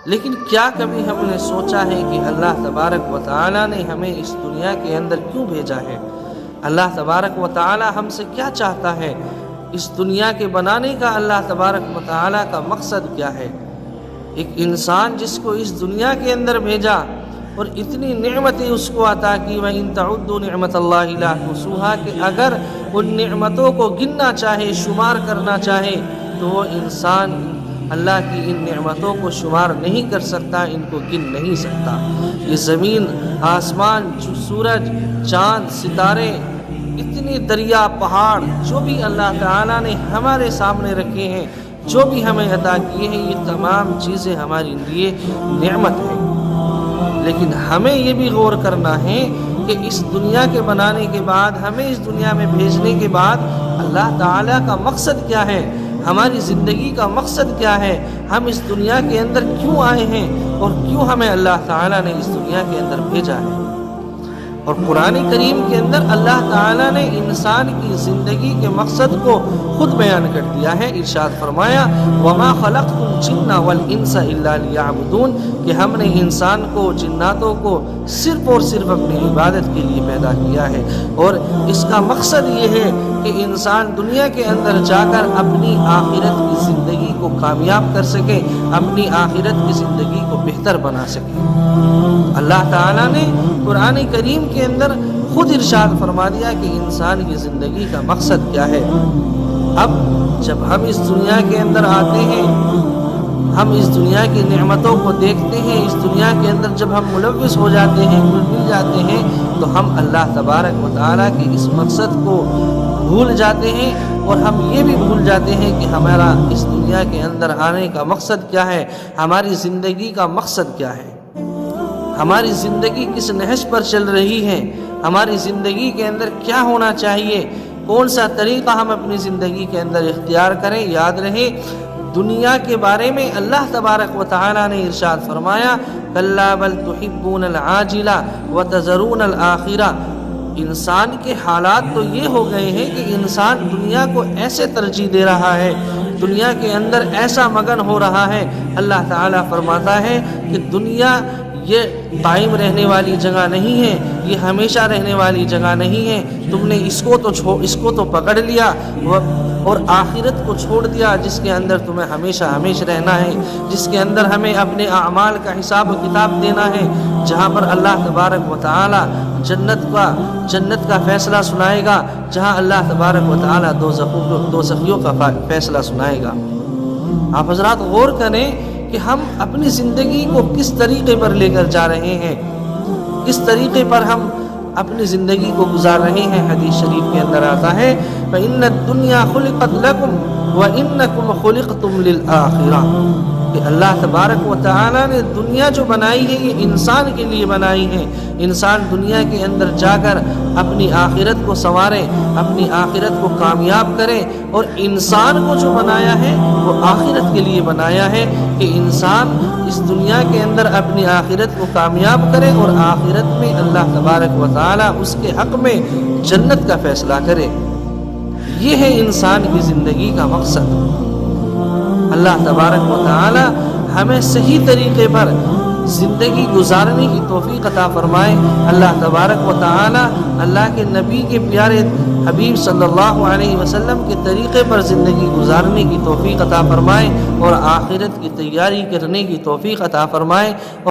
لیکن کیا کبھی ہم نے سوچا ہے کہ اللہ تبارک و تعالیٰ نے ہمیں اس دنیا کے اندر کیوں بھیجا ہے؟ اللہ تبارک و تعالیٰ ہم سے کیا چاہتا ہے؟ اس دنیا کے بنانے کا اللہ تبارک و تعالیٰ کا مقصد کیا ہے؟ ایک انسان جس کو اس دنیا کے اندر بھیجا اور اتنی نعمتیں اس کو عطا کی، وَإِن تَعُدُّوا نِعْمَةَ اللَّهِ لَا تُحْصُوهَا، کہ اگر ان نعمتوں کو گننا چاہے، شمار کرنا چاہے، تو وہ انسان اللہ کی ان نعمتوں کو شمار نہیں کر سکتا، ان کو گن نہیں سکتا۔ یہ زمین، آسمان، سورج، چاند، ستارے، اتنے دریا، پہاڑ، جو بھی اللہ تعالیٰ نے ہمارے سامنے رکھے ہیں، جو بھی ہمیں عطا کیے ہیں، یہ تمام چیزیں ہمارے لیے نعمت ہیں۔ لیکن ہمیں یہ بھی غور کرنا ہے کہ اس دنیا کے بنانے کے بعد، ہمیں اس دنیا میں بھیجنے کے بعد اللہ تعالیٰ کا مقصد کیا ہے، ہماری زندگی کا مقصد کیا ہے، ہم اس دنیا کے اندر کیوں آئے ہیں اور کیوں ہمیں اللہ تعالیٰ نے اس دنیا کے اندر بھیجا ہے۔ اور قرآن کریم کے اندر اللہ تعالیٰ نے انسان کی زندگی کے مقصد کو خود بیان کر دیا ہے۔ ارشاد فرمایا، وَمَا خَلَقْتُ الْجِنَّ وَالْإِنسَ إِلَّا لِيَعْبُدُونَ، کہ ہم نے انسان کو، جناتوں کو صرف اور صرف اپنی عبادت کے لیے پیدا کیا ہے، اور اس کا مقصد یہ ہے کہ انسان دنیا کے اندر جا کر اپنی آخرت کی زندگی کو کامیاب کر سکے، اپنی آخرت کی زندگی کو بہتر بنا سکے۔ اللہ تعالیٰ نے قرآن کریم کے اندر خود ارشاد فرما دیا کہ انسان کی زندگی کا مقصد کیا ہے۔ اب جب ہم اس دنیا کے اندر آتے ہیں، ہم اس دنیا کی نعمتوں کو دیکھتے ہیں، اس دنیا کے اندر جب ہم ملوث ہو جاتے ہیں، مل جاتے ہیں، تو ہم اللہ تبارک و تعالیٰ کے اس مقصد کو بھول جاتے ہیں، اور ہم یہ بھی بھول جاتے ہیں کہ ہمارا اس دنیا کے اندر آنے کا مقصد کیا ہے، ہماری زندگی کا مقصد کیا ہے، ہماری زندگی کس نہج پر چل رہی ہے، ہماری زندگی کے اندر کیا ہونا چاہیے، کون سا طریقہ ہم اپنی زندگی کے اندر اختیار کریں۔ یاد رہے، دنیا کے بارے میں اللہ تبارک و تعالیٰ نے ارشاد فرمایا، کَلَّا بَلْ تُحِبُّونَ الْعَاجِلَ وَتَذَرُونَ الْآخِرَةَ۔ انسان کے حالات تو یہ ہو گئے ہیں کہ انسان دنیا کو ایسے ترجیح دے رہا ہے، دنیا کے اندر ایسا مگن ہو رہا ہے۔ اللہ تعالیٰ فرماتا ہے کہ دنیا یہ قائم رہنے والی جگہ نہیں ہے، یہ ہمیشہ رہنے والی جگہ نہیں ہے، تم نے اس کو تو پکڑ لیا اور آخرت کو چھوڑ دیا، جس کے اندر تمہیں ہمیشہ رہنا ہے، جس کے اندر ہمیں اپنے اعمال کا حساب و کتاب دینا ہے، جہاں پر اللہ تبارک و تعالیٰ جنت کا فیصلہ سنائے گا، جہاں اللہ تبارک و تعالیٰ دوزخیوں کا فیصلہ سنائے گا۔ آپ حضرات غور کریں کہ ہم اپنی زندگی کو کس طریقے پر لے کر جا رہے ہیں، کس طریقے پر ہم اپنی زندگی کو گزار رہے ہیں۔ حدیث شریف کے اندر آتا ہے، فَإِنَّ الدُّنْيَا خُلِقَتْ لَكُمْ وَإِنَّكُمْ خُلِقْتُمْ لِلْآخِرَةِ، کہ اللہ تبارک و تعالیٰ نے دنیا جو بنائی ہے یہ انسان کے لیے بنائی ہے۔ انسان دنیا کے اندر جا کر اپنی آخرت کو سنوارے، اپنی آخرت کو کامیاب کرے، اور انسان کو جو بنایا ہے وہ آخرت کے لیے بنایا ہے کہ انسان اس دنیا کے اندر اپنی آخرت کو کامیاب کرے، اور آخرت میں اللہ تبارک و تعالیٰ اس کے حق میں جنت کا فیصلہ کرے۔ یہ ہے انسان کی زندگی کا مقصد۔ اللہ تبارک و تعالی ہمیں صحیح طریقے پر زندگی گزارنے کی توفیق عطا فرمائے۔ اللہ تبارک و تعالی اللہ کے نبی کے پیارے حبیب صلی اللہ علیہ وسلم کے طریقے پر زندگی گزارنے کی توفیق عطا فرمائے، اور آخرت کی تیاری کرنے کی توفیق عطا فرمائے۔